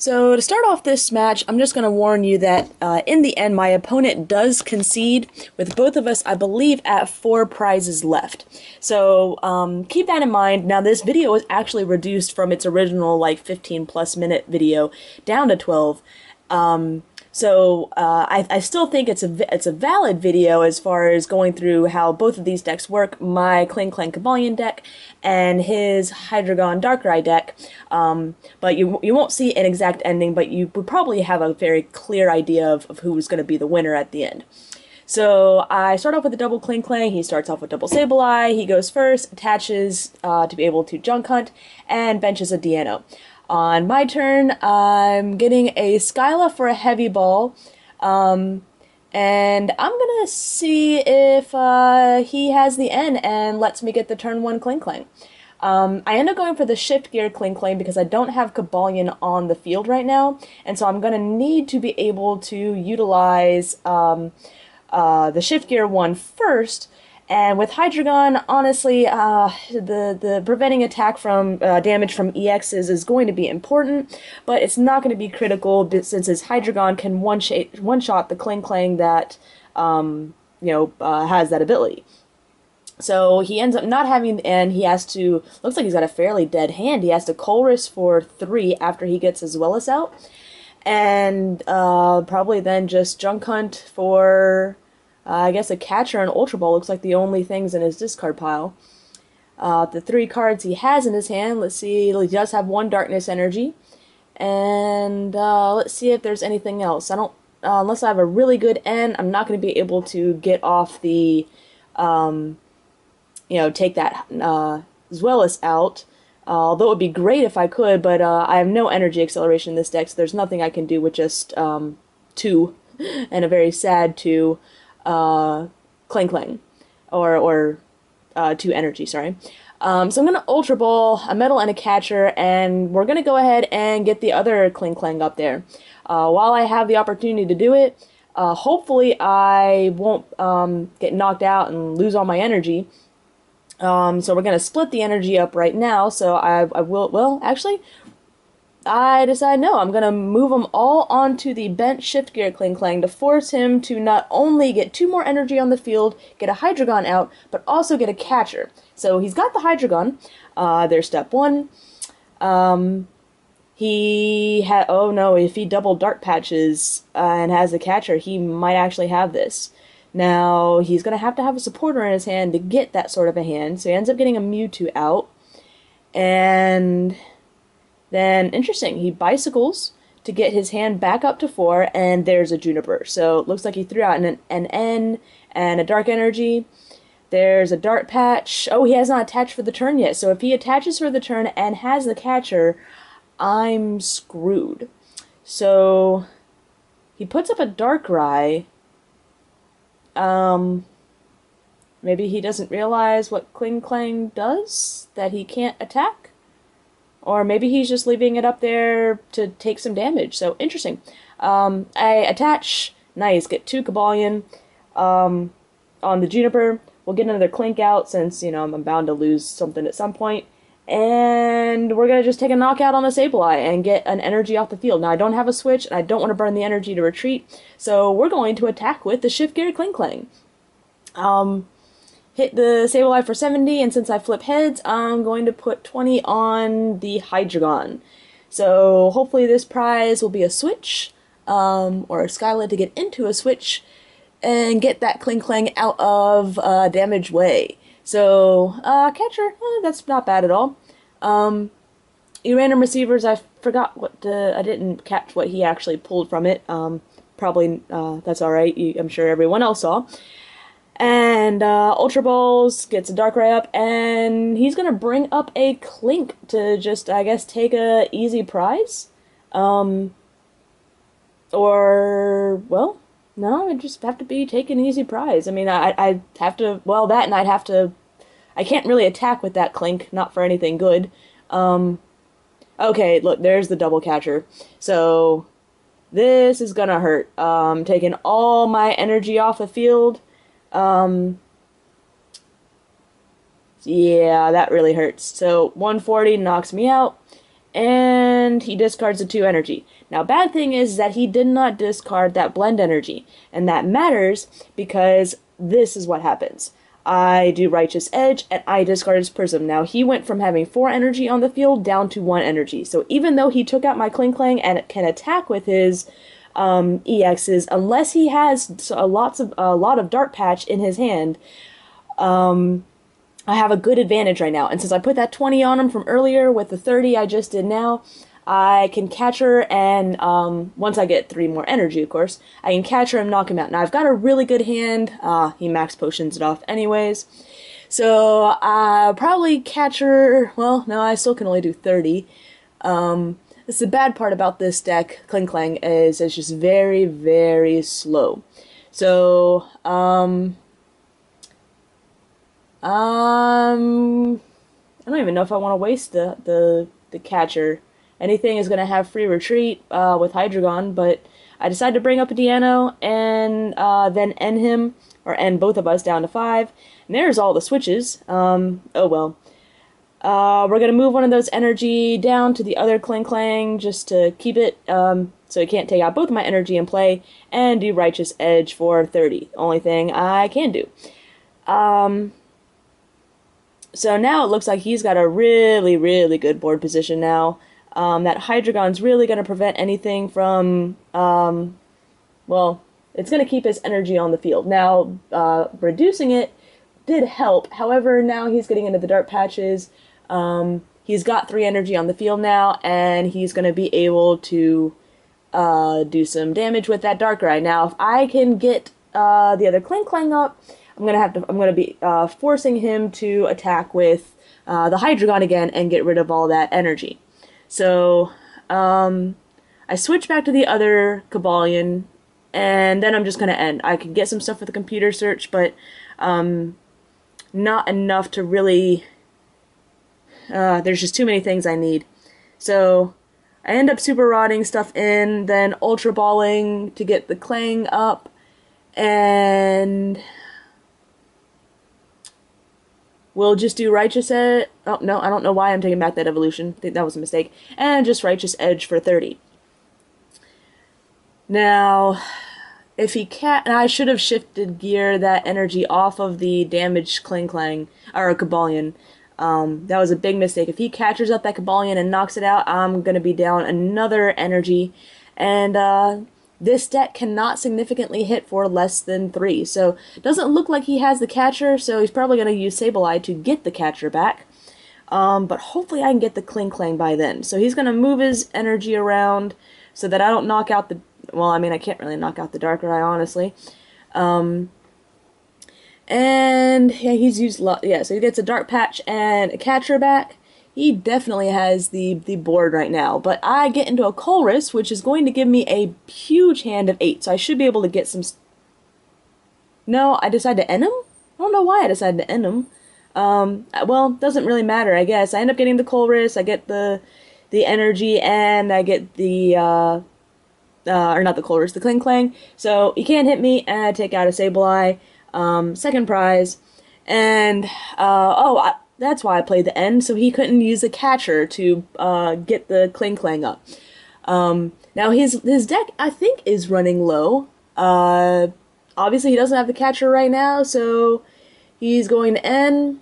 So to start off this match, I'm just going to warn you that in the end, my opponent does concede, with both of us, I believe, at 4 prizes left. So keep that in mind. Now, this video is actually reduced from its original, like, 15-plus minute video down to 12. I still think it's a valid video as far as going through how both of these decks work, my Klinklang Cobalion deck and his Hydreigon Darkrai deck, but you won't see an exact ending, but you would probably have a very clear idea of who's going to be the winner at the end. So I start off with a double Klinklang, he starts off with double Sableye, he goes first, attaches to be able to junk hunt, and benches a Deano. On my turn, I'm getting a Skyla for a heavy ball, and I'm gonna see if he has the N and lets me get the turn 1 Klinklang. I end up going for the shift gear Klinklang because I don't have Cobalion on the field right now, and so I'm gonna need to be able to utilize the shift gear one first. And with Hydreigon, honestly, the preventing attack from damage from EXs is going to be important, but it's not going to be critical since his Hydreigon can one-shot the Klinklang that has that ability. So he ends up not having, and he has to, looks like he's got a fairly dead hand. He has to Colress for 3 after he gets his Willis out, and probably then just Junk Hunt for... I guess a catcher and Ultra Ball looks like the only things in his discard pile. The 3 cards he has in his hand, let's see, he does have 1 Darkness Energy. And let's see if there's anything else. I don't, unless I have a really good N, I'm not going to be able to get off the, take that as well as out. Although it would be great if I could, but I have no energy acceleration in this deck, so there's nothing I can do with just 2, and a very sad 2. Klinklang, or 2 energy, sorry. So I'm going to Ultra Ball, a Metal, and a Catcher, and we're going to go ahead and get the other Klinklang up there. While I have the opportunity to do it, hopefully I won't get knocked out and lose all my energy. So we're going to split the energy up right now, so I will, well, actually... I decide no, I'm going to move them all onto the bench shift gear Klinklang to force him to not only get 2 more energy on the field, get a Hydreigon out, but also get a catcher. So he's got the Hydreigon. There's step 1. He had, oh no, if he double Dark Patches and has the catcher, he might actually have this. Now, he's going to have a supporter in his hand to get that sort of a hand, so he ends up getting a Mewtwo out. And... then, interesting, he bicycles to get his hand back up to 4, and there's a Juniper. So, it looks like he threw out an N and a Dark Energy. There's a Dart Patch. Oh, he has not attached for the turn yet. So, if he attaches for the turn and has the catcher, I'm screwed. So, he puts up a Darkrai. Maybe he doesn't realize what Klinklang does, that he can't attack? Or maybe he's just leaving it up there to take some damage. So, interesting. I attach. Nice. Get 2 Cobalion on the Juniper. We'll get another Klink out since, I'm bound to lose something at some point. And we're going to just take a knockout on the Sableye and get an energy off the field. Now, I don't have a switch, and I don't want to burn the energy to retreat. So, we're going to attack with the Shift Gear Klinklang. Hit the Sableye for 70, and since I flip heads, I'm going to put 20 on the Hydreigon. So hopefully this prize will be a switch, or a Skyla to get into a switch, and get that Klinklang out of damage way. So, catcher, that's not bad at all. Random receivers, I forgot what, I didn't catch what he actually pulled from it. Probably, that's alright, I'm sure everyone else saw. And Ultra Balls gets a Darkrai up, and he's going to bring up a Klink to just, I guess, take a easy prize. Or, well, no, it'd just have to be take an easy prize. I mean, I'd have to, well, that, and I'd have to, I can't really attack with that Klink, not for anything good. Okay, look, there's the double catcher. So, this is gonna hurt. Taking all my energy off the field. Yeah, that really hurts. So 140 knocks me out, and he discards the 2 energy. Now, bad thing is that he did not discard that blend energy, and that matters because this is what happens. I do Righteous Edge, and I discard his Prism. Now, he went from having 4 energy on the field down to 1 energy. So even though he took out my Klinklang and can attack with his EXs, unless he has a lot of Dark Patch in his hand, I have a good advantage right now. And since I put that 20 on him from earlier with the 30 I just did now, I can catch her, and once I get 3 more energy, of course, I can catch her and knock him out. Now, I've got a really good hand. He max potions it off anyways. So, I'll probably catch her. Well, no, I still can only do 30. That's the bad part about this deck, Klinklang, is it's just very, very slow. So, I don't even know if I want to waste the catcher. Anything is going to have free retreat with Hydreigon, but I decided to bring up a Deanno and then end him, or end both of us down to 5. And there's all the switches. Oh well. We're going to move one of those energy down to the other Klinklang just to keep it so it can't take out both of my energy in play, and do Righteous Edge for 30. Only thing I can do. So now it looks like he's got a really, really good board position now. That Hydreigon's really going to prevent anything from, well, it's going to keep his energy on the field. Now, reducing it did help. However, now he's getting into the dark patches. He's got 3 energy on the field now, and he's going to be able to do some damage with that Darkrai. Now, if I can get the other Klinklang up, I'm gonna be forcing him to attack with the Hydreigon again and get rid of all that energy. So I switch back to the other Cobalion, and then I'm just gonna end. I can get some stuff with the computer search, but not enough to really. There's just too many things I need. So I end up super rotting stuff in, then ultra balling to get the Klang up, and we'll just do Righteous Edge. Oh, no, I don't know why I'm taking back that evolution. I think that was a mistake. And just Righteous Edge for 30. Now, if he can't... I should have shifted gear that energy off of the damaged Klinklang, or Cobalion. That was a big mistake. If he catches up that Cobalion and knocks it out, I'm going to be down another energy. And, this deck cannot significantly hit for less than 3, so it doesn't look like he has the catcher, so he's probably going to use Sableye to get the catcher back. But hopefully I can get the Klinklang by then. So he's going to move his energy around so that I don't knock out the... Well, I mean, I can't really knock out the Darkrai, honestly. And, yeah, he's used... Yeah, so he gets a Dark Patch and a catcher back. He definitely has the board right now, but I get into a Colress, which is going to give me a huge hand of 8, so I should be able to get some... No, I decided to end him? I don't know why I decided to end him. Well, doesn't really matter, I guess. I end up getting the Colress, I get the energy, and I get the, or not the Colress, the Klinklang. So, he can't hit me, and I take out a Sableye, second prize, and, that's why I played the end, so he couldn't use the catcher to get the Klinklang up. Now his deck, I think, is running low. Obviously he doesn't have the catcher right now, so he's going to end.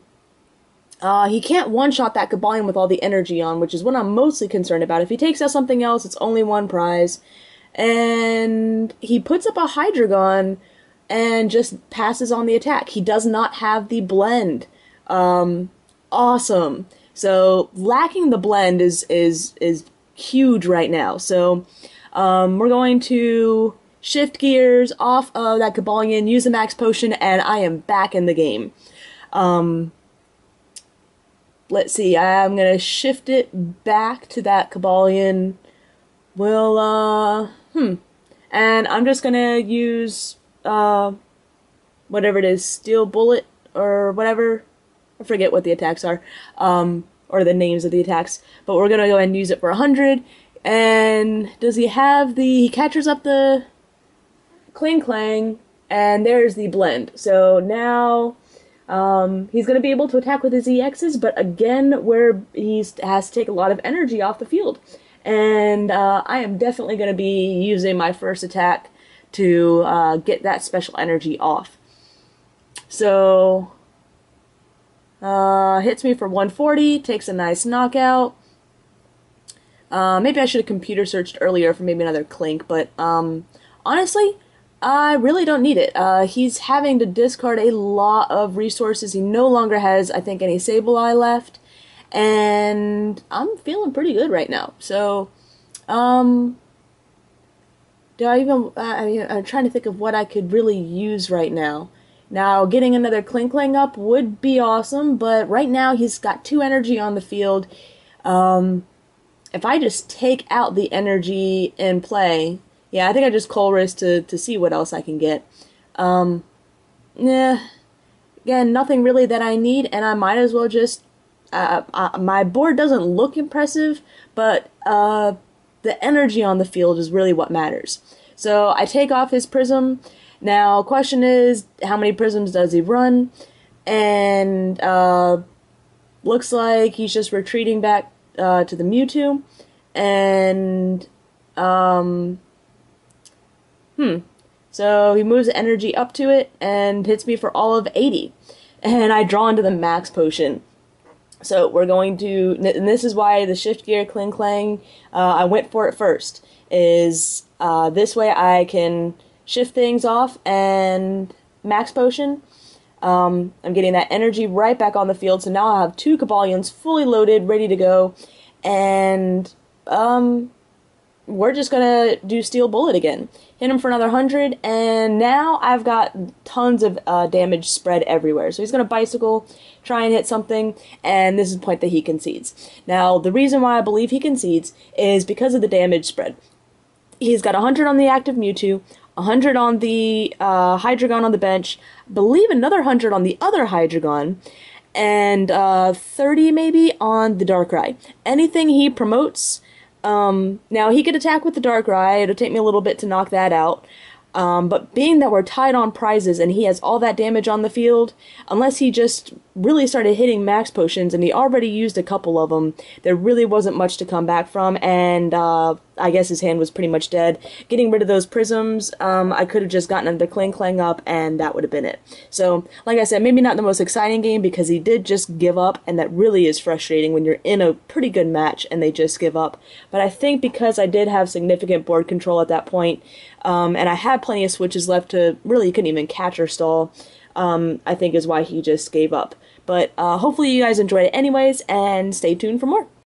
He can't one-shot that Cobalion with all the energy on, which is what I'm mostly concerned about. If he takes out something else, it's only 1 prize. And he puts up a Hydreigon and just passes on the attack. He does not have the blend. Awesome. So lacking the blend is huge right now. So we're going to shift gears off of that Cobalion, use the max potion, and I am back in the game. Let's see, I'm gonna shift it back to that Cobalion. And I'm just gonna use whatever it is, Steel Bullet or whatever. I forget what the attacks are, or the names of the attacks, but we're gonna go ahead and use it for 100, and does he have he catches up the Klinklang, and there's the blend. So now, He's going to be able to attack with his EXs, but again, where he has to take a lot of energy off the field. And I am definitely going to be using my first attack to get that special energy off. So, hits me for 140, takes a nice knockout. Maybe I should have computer searched earlier for maybe another Klink, but honestly, I really don't need it. He's having to discard a lot of resources. He no longer has, I think, any Sableye left, and I'm feeling pretty good right now. So, do I even, I'm trying to think of what I could really use right now. Now, getting another Klinklang up would be awesome, but right now he's got 2 energy on the field. If I just take out the energy in play, yeah, I think I just Coal Risk to see what else I can get. Yeah, again, nothing really that I need, and I might as well just, my board doesn't look impressive, but the energy on the field is really what matters. So I take off his Prism. Now, question is, how many Prisms does he run? And looks like he's just retreating back to the Mewtwo. And, so he moves the energy up to it and hits me for all of 80. And I draw into the Max Potion. So we're going to, and this is why the Shift Gear Klinklang, I went for it first, is this way I can shift things off and Max Potion. I'm getting that energy right back on the field, so now I'll have 2 Cobalions fully loaded, ready to go, and we're just gonna do Steel Bullet again. Hit him for another 100, and now I've got tons of damage spread everywhere. So he's gonna Bicycle, try and hit something, and this is the point that he concedes. Now, the reason why I believe he concedes is because of the damage spread. He's got 100 on the active Mewtwo, 100 on the Hydreigon on the bench, I believe another 100 on the other Hydreigon, and 30 maybe on the Darkrai. Anything he promotes, now he could attack with the Darkrai, it'll take me a little bit to knock that out, but being that we're tied on prizes and he has all that damage on the field, unless he just really started hitting Max Potions, and he already used a couple of them, there really wasn't much to come back from, and I guess his hand was pretty much dead. Getting rid of those Prisms, I could have just gotten another Klinklang up, and that would have been it. So, like I said, maybe not the most exciting game, because he did just give up, and that really is frustrating when you're in a pretty good match and they just give up. But I think because I did have significant board control at that point, and I had plenty of switches left to, really, you couldn't even catch or stall, I think is why he just gave up. But hopefully you guys enjoyed it anyways, and stay tuned for more.